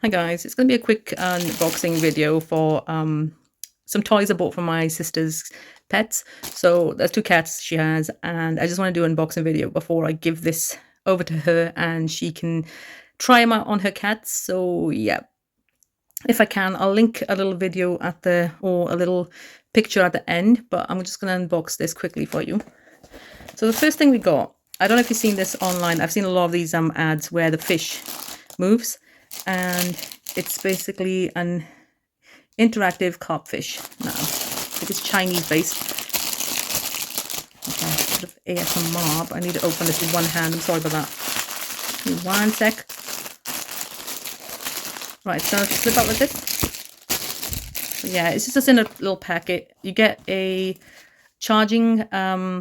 Hi guys, it's going to be a quick unboxing video for some toys I bought from my sister's pets. So there's two cats she has, and I just want to do an unboxing video before I give this over to her and she can try them out on her cats. So yeah, if I can, I'll link a little video at or a little picture at the end, but I'm just going to unbox this quickly for you. So the first thing we got, I don't know if you've seen this online. I've seen a lot of these ads where the fish moves, and it's basically an interactive carpfish. Now, I think it's Chinese based. Okay, a bit of ASMR, but I need to open this with one hand. I'm sorry about that. Give me one sec. Right, it's gonna slip out like this. So yeah, it's just in a little packet. You get a charging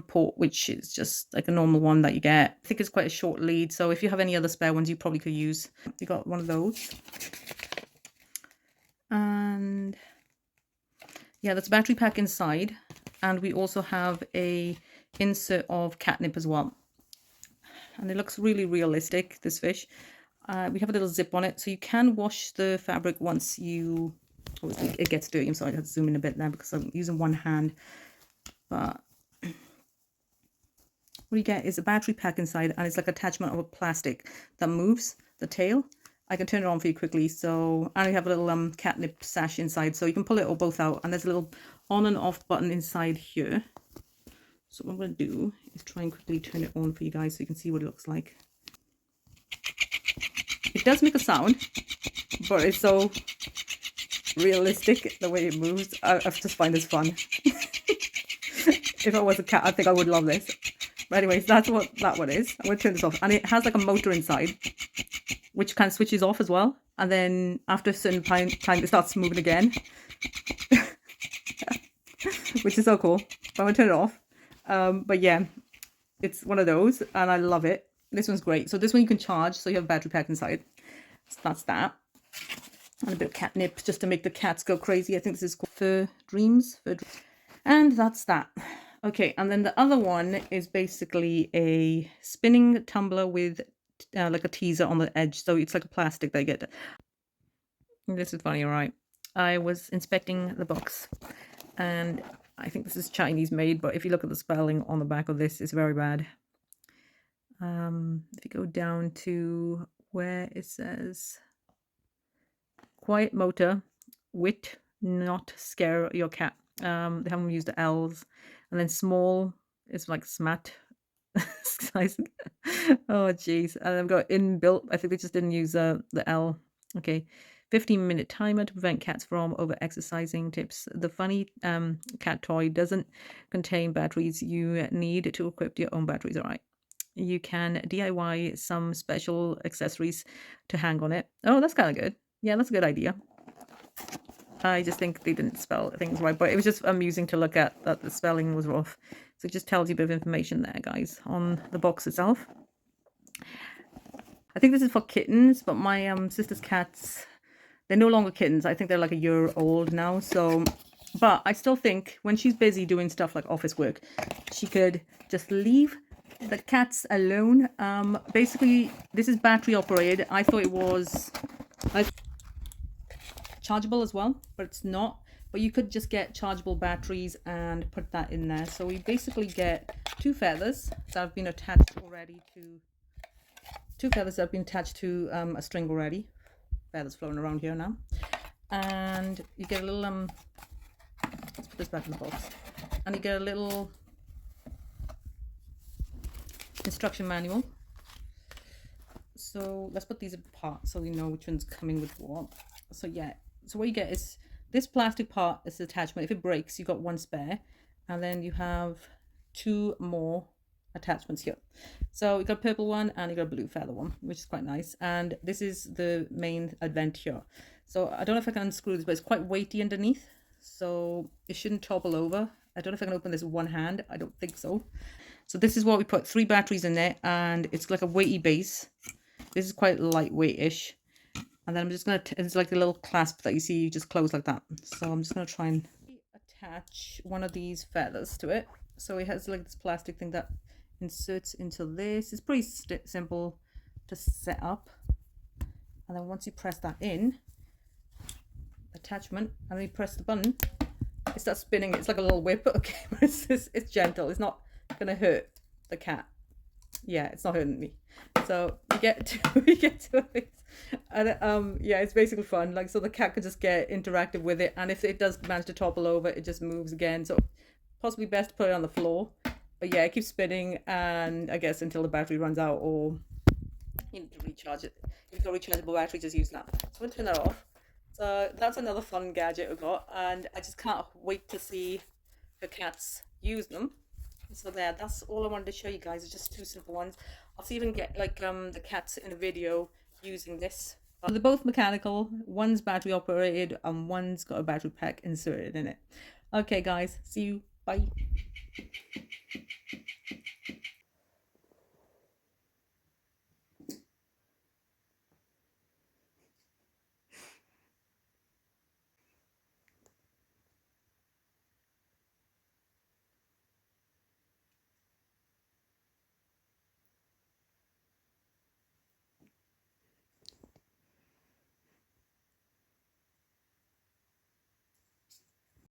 port, which is just like a normal one that you get. I think it's quite a short lead, so if you have any other spare ones you probably could use. You got one of those. And yeah, there's a battery pack inside, and we also have a insert of catnip as well, and it looks really realistic, this fish. We have a little zip on it, so you can wash the fabric once you, obviously it gets dirty. I'm sorry, I have to zoom in a bit there because I'm using one hand. But what you get is a battery pack inside, and it's like attachment of a plastic that moves the tail. I can turn it on for you quickly. So, and we have a little catnip sash inside, so you can pull it or both out, and there's a little on and off button inside here. So what I'm going to do is try and quickly turn it on for you guys so you can see what it looks like. It does make a sound, but it's so realistic the way it moves. I just find this fun. If I was a cat, I think I would love this. But anyways, that's what that one is. I'm going to turn this off, and it has like a motor inside, which kind of switches off as well. And then after a certain time it starts moving again, which is so cool. But I'm going to turn it off. But yeah, it's one of those, and I love it. This one's great. So this one you can charge, so you have a battery pack inside. So that's that. And a bit of catnip just to make the cats go crazy. I think this is called Fur Dreams. And that's that. Okay, and then the other one is basically a spinning tumbler with like a teaser on the edge. So it's like a plastic they get. This is funny, right? I was inspecting the box, and I think this is Chinese made, but if you look at the spelling on the back of this, it's very bad. If you go down to where it says quiet motor, wit, not scare your cat. They haven't used the L's, and then small is like smat. Oh geez, and I've got inbuilt. I think they just didn't use the L. Okay, 15-minute timer to prevent cats from over exercising. Tips: the funny cat toy doesn't contain batteries you need to equip your own batteries. All right, you can DIY some special accessories to hang on it. Oh, that's kind of good. Yeah, that's a good idea. I just think they didn't spell things right, but it was just amusing to look at that the spelling was rough. So it just tells you a bit of information there, guys, on the box itself. I think this is for kittens, but my sister's cats, they're no longer kittens. I think they're like a year old now. So, but I still think when she's busy doing stuff like office work, she could just leave the cats alone. Basically, this is battery operated. I thought it was chargeable as well, but it's not. But you could just get chargeable batteries and put that in there. So we basically get two feathers that have been attached already to a string already. Feathers floating around here now, and you get a little let's put this back in the box, and you get a little instruction manual. So let's put these apart so we know which one's coming with what. So yeah, so what you get is this plastic part is the attachment. If it breaks, you got one spare, and then you have two more attachments here. So you got a purple one and you got a blue feather one, which is quite nice. And this is the main advent here. So I don't know if I can unscrew this, but it's quite weighty underneath, so it shouldn't topple over. I don't know if I can open this with one hand. I don't think so. So this is what we put, 3 batteries in there, and it's like a weighty base. This is quite lightweight-ish. And then I'm just going to, it's like a little clasp that you see, you just close like that. So I'm just going to try and attach one of these feathers to it. So it has like this plastic thing that inserts into this. It's pretty simple to set up. and then once you press that in, attachment, and then you press the button, it starts spinning. It's like a little whip. Okay, but it's gentle. It's not gonna hurt the cat. Yeah, it's not hurting me. So you get to it, and yeah, it's basically fun. Like, so the cat could just get interactive with it, and if it does manage to topple over, it just moves again. So possibly best to put it on the floor. But yeah, it keeps spinning, and I guess until the battery runs out, or you need to recharge it. If you've got a rechargeable battery, just use that. So I'm gonna turn that off. So that's another fun gadget we got, and I just can't wait to see the cats use them. So there, that's all I wanted to show you guys. It's just two simple ones. I'll see if I can get like the cats in a video using this. They're both mechanical. One's battery operated, and one's got a battery pack inserted in it. Okay, guys, see you. Bye.